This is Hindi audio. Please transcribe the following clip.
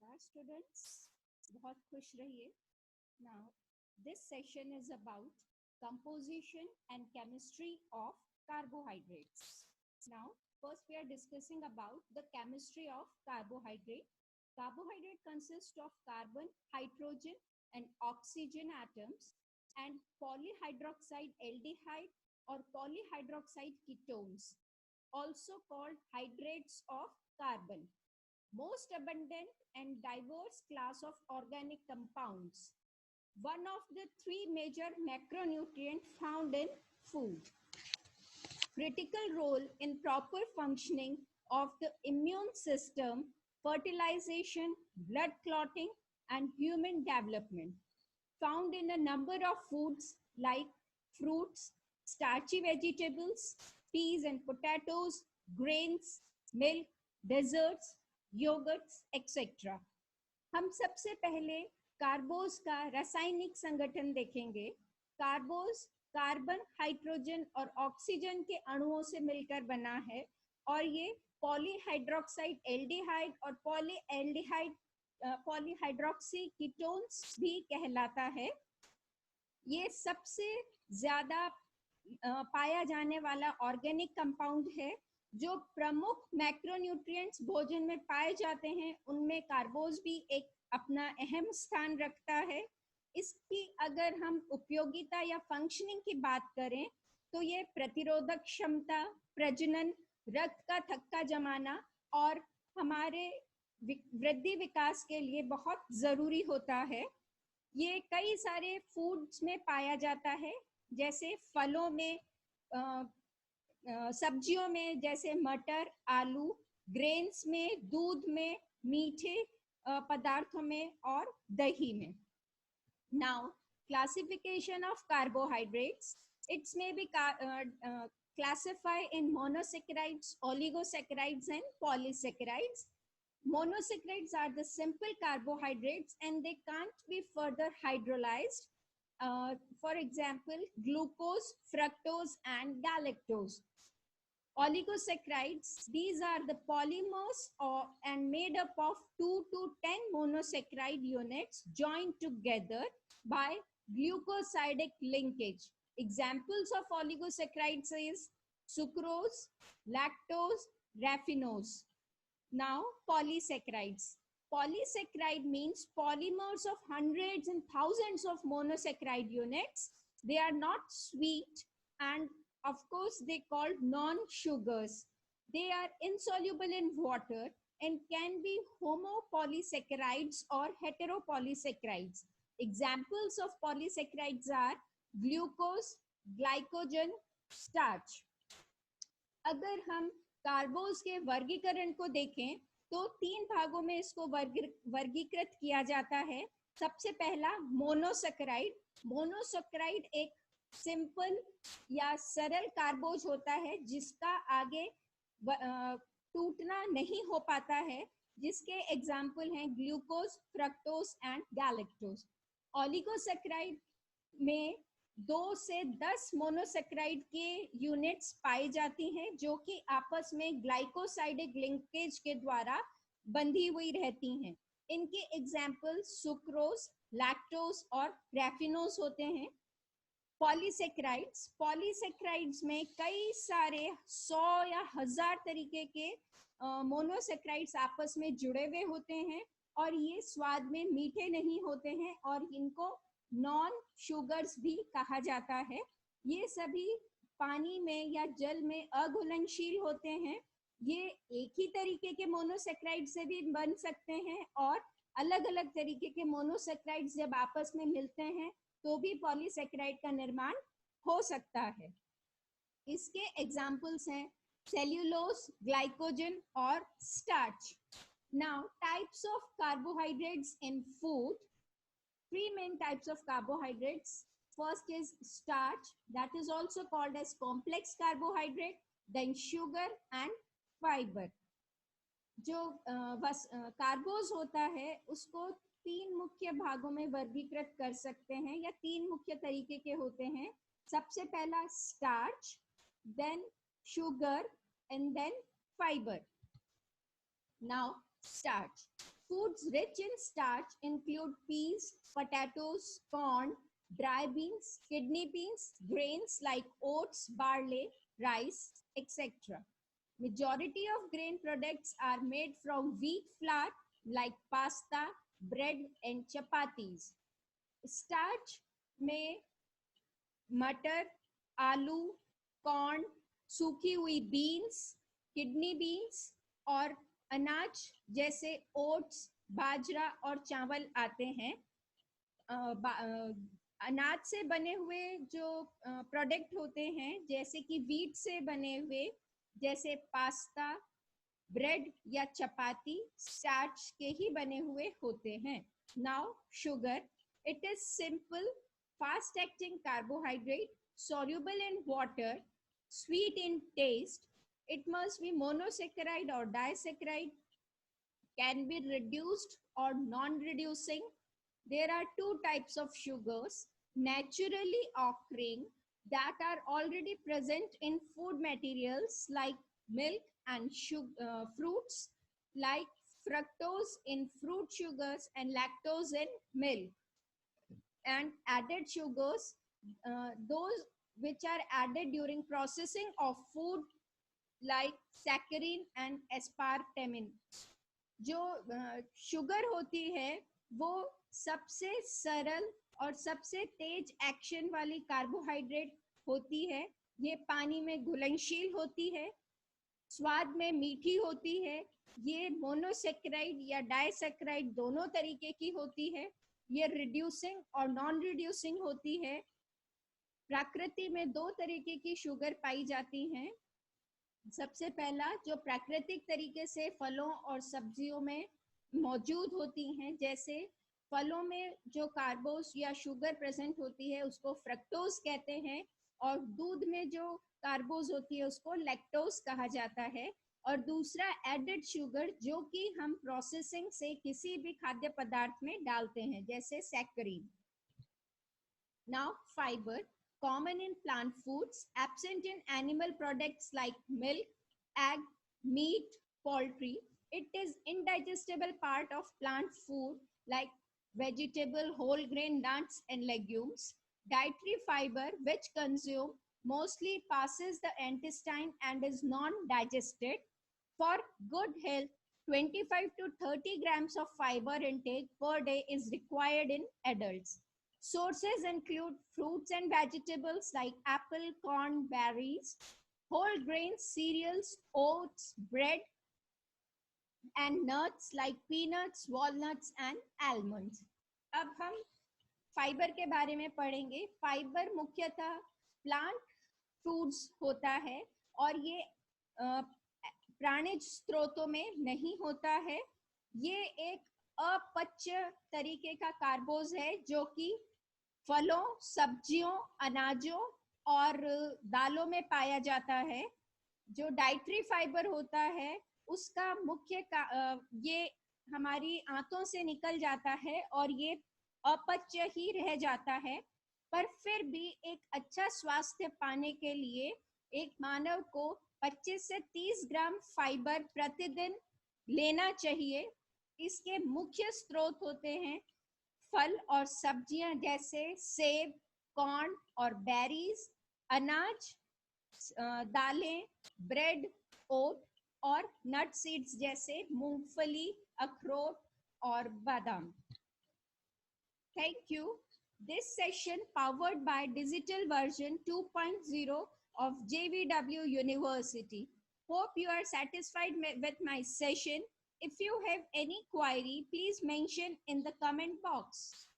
नमस्कार स्टूडेंट्स, बहुत खुश रहिए. Now this session is about composition and chemistry of carbohydrates. Now first we are discussing about the chemistry of carbohydrate. Carbohydrate consists of carbon, hydrogen and oxygen atoms and polyhydroxide aldehyde or polyhydroxide ketones, also called hydrates of carbon. Most abundant and diverse class of organic compounds. One of the three major macronutrients found in food. Critical role in proper functioning of the immune system, fertilization, blood clotting, and human development. Found in a number of foods like fruits, starchy vegetables, peas and potatoes, grains, milk, desserts, yogurts, etc. हम सबसे पहले कार्बोज का रासायनिक संगठन देखेंगे. कार्बोज कार्बन, हाइड्रोजन और ऑक्सीजन के अणुओं से मिलकर बना है और ये पॉलीहाइड्रोक्साइड एल्डिहाइड और पॉलीहाइड्रोक्सी कीटोन्स भी कहलाता है. ये सबसे ज्यादा पाया जाने वाला ऑर्गेनिक कंपाउंड है. जो प्रमुख मैक्रोन्यूट्रिएंट्स भोजन में पाए जाते हैं उनमें कार्बोज भी एक अपना अहम स्थान रखता है. इसकी अगर हम उपयोगिता या फंक्शनिंग की बात करें तो ये प्रतिरोधक क्षमता, प्रजनन, रक्त का थक्का जमाना और हमारे वृद्धि विकास के लिए बहुत जरूरी होता है. ये कई सारे फूड्स में पाया जाता है, जैसे फलों में, सब्जियों में जैसे मटर, आलू, ग्रेन्स में, दूध में, मीठे पदार्थों में और दही में. Now, classification of carbohydrates. It may be classified in monosaccharides, oligosaccharides and polysaccharides. Monosaccharides are the simple carbohydrates and they can't be further hydrolyzed. For example, glucose, fructose and galactose. Oligosaccharides, these are the polymers and made up of 2 to 10 monosaccharide units joined together by glucosidic linkage. Examples of oligosaccharides is sucrose, lactose, raffinose. Now polysaccharides. Polysaccharide means polymers of hundreds and thousands of monosaccharide units. They are not sweet and of course they called non-sugars. They are insoluble in water and can be homopolysaccharides or heteropolysaccharides. Examples of polysaccharides are glucose, glycogen, starch. अगर हम कार्बोज के वर्गीकरण को देखें तो 3 भागों में इसको वर्गीकृत किया जाता है. सबसे पहला मोनोसैकराइड. मोनोसैकराइड एक सिंपल या सरल कार्बोज होता है जिसका आगे टूटना नहीं हो पाता है, जिसके एग्जाम्पल हैं ग्लूकोज, फ्रक्टोज एंड गैलेक्टोज. ओलिगोसैकराइड में 2 से 10 मोनोसैकराइड के यूनिट्स पाई जाती हैं जो कि आपस में ग्लाइकोसाइडिक लिंकेज के द्वारा बंधी हुई रहती हैं. इनके एग्जाम्पल सुक्रोज, लैक्टोज और रैफिनोज होते हैं. पॉलीसैकराइड्स में कई सारे 100 या 1000 तरीके के मोनोसैकराइड्स आपस में जुड़े हुए होते हैं और ये स्वाद में मीठे नहीं होते हैं और इनको नॉन शुगर्स भी कहा जाता है. ये सभी पानी में या जल में अघुलनशील होते हैं. ये एक ही तरीके के मोनोसैकराइड से भी बन सकते हैं और अलग अलग तरीके के मोनोसैकराइड जब आपस में मिलते हैं तो भी पॉलीसैकराइड का निर्माण हो सकता है. इसके एग्जाम्पल्स हैं सेल्यूलोज, ग्लाइकोजन और starch. Now types of carbohydrates in food. 3 main types of carbohydrates. First is starch, that is also called as complex carbohydrate, then sugar and fiber. जो कार्बोज होता है उसको 3 मुख्य भागों में वर्गीकृत कर सकते हैं या 3 मुख्य तरीके के होते हैं. सबसे पहला starch, then sugar and then fibre. Now starch. Foods rich in starch include peas, potatoes, corn, dry beans, kidney beans, grains like oats, barley, rice, etc. Majority of grain products are made from wheat flour like pasta, bread and chapatis. Starch में मटर, आलू, कॉर्न, सूखी हुई बीन्स, किडनी बीन्स और अनाज जैसे ओट्स, बाजरा और चावल आते हैं। अनाज से बने हुए जो प्रोडक्ट होते हैं जैसे कि वीट से बने हुए जैसे पास्ता, ब्रेड या चपाती स्टार्च के ही बने हुए होते हैं। Now sugar, it is simple fast acting carbohydrate soluble in water, sweet in taste. It must be monosaccharide or disaccharide, can be reduced or non-reducing. There are two types of sugars naturally occurring that are already present in food materials like milk and fruits, like fructose in fruit sugars and lactose in milk. And added sugars, those which are added during processing of food like saccharin and aspartame. जो शुगर होती है वो सबसे सरल और सबसे तेज एक्शन वाली कार्बोहाइड्रेट होती है। ये पानी में घुलनशील होती है, स्वाद में मीठी होती है। ये मोनोसेक्राइड या डाइसेक्राइड दोनों तरीके की होती है। ये रिड्यूसिंग और नॉन रिड्यूसिंग होती है। प्रकृति में दो तरीके की शुगर पाई जाती हैं। सबसे पहला जो प्राकृतिक तरीके से फलों और सब्जियों में मौजूद होती हैं, जैसे फलों में जो कार्बोस या शुगर प्रेजेंट होती है उसको फ्रक्टोज कहते हैं, और दूध में जो कार्बोज होती है उसको लैक्टोज कहा जाता है। और दूसरा एडेड शुगर जो कि हम प्रोसेसिंग से किसी भी खाद्य पदार्थ में डालते हैं जैसे saccharin. Now fibre, common in plant foods, absent in animal products like milk, egg, meat, poultry. It is indigestible part of plant food like vegetable, whole grain, nuts and legumes. Dietary fiber which consume mostly passes the intestine and is non-digested. For good health, 25 to 30 grams of fiber intake per day is required in adults. Sources include fruits and vegetables like apple, corn, berries, whole grains, cereals, oats, bread, and nuts like peanuts, walnuts, and almonds. अब हम फाइबर के बारे में पढ़ेंगे। फाइबर मुख्यतः प्लांट फूड्स होता है और ये प्राणिज स्रोतों में नहीं होता है। ये एक अपच्य तरीके का कार्बोज है जो कि फलों, सब्जियों, अनाजों और दालों में पाया जाता है। जो डाइटरी फाइबर होता है उसका मुख्य ये हमारी आंतों से निकल जाता है और ये अपच्य ही रह जाता है, पर फिर भी एक अच्छा स्वास्थ्य पाने के लिए एक मानव को 25 से 30 ग्राम फाइबर प्रतिदिन लेना चाहिए। इसके मुख्य स्रोत होते हैं फल और सब्जियां जैसे सेब, कॉर्न और बेरीज, अनाज, दालें, ब्रेड, ओट और नट सीड्स जैसे मूंगफली, अखरोट और बादाम। Thank you. This session powered by digital version 2.0 of JVW University. Hope you are satisfied with my session. If you have any query, please mention in the comment box.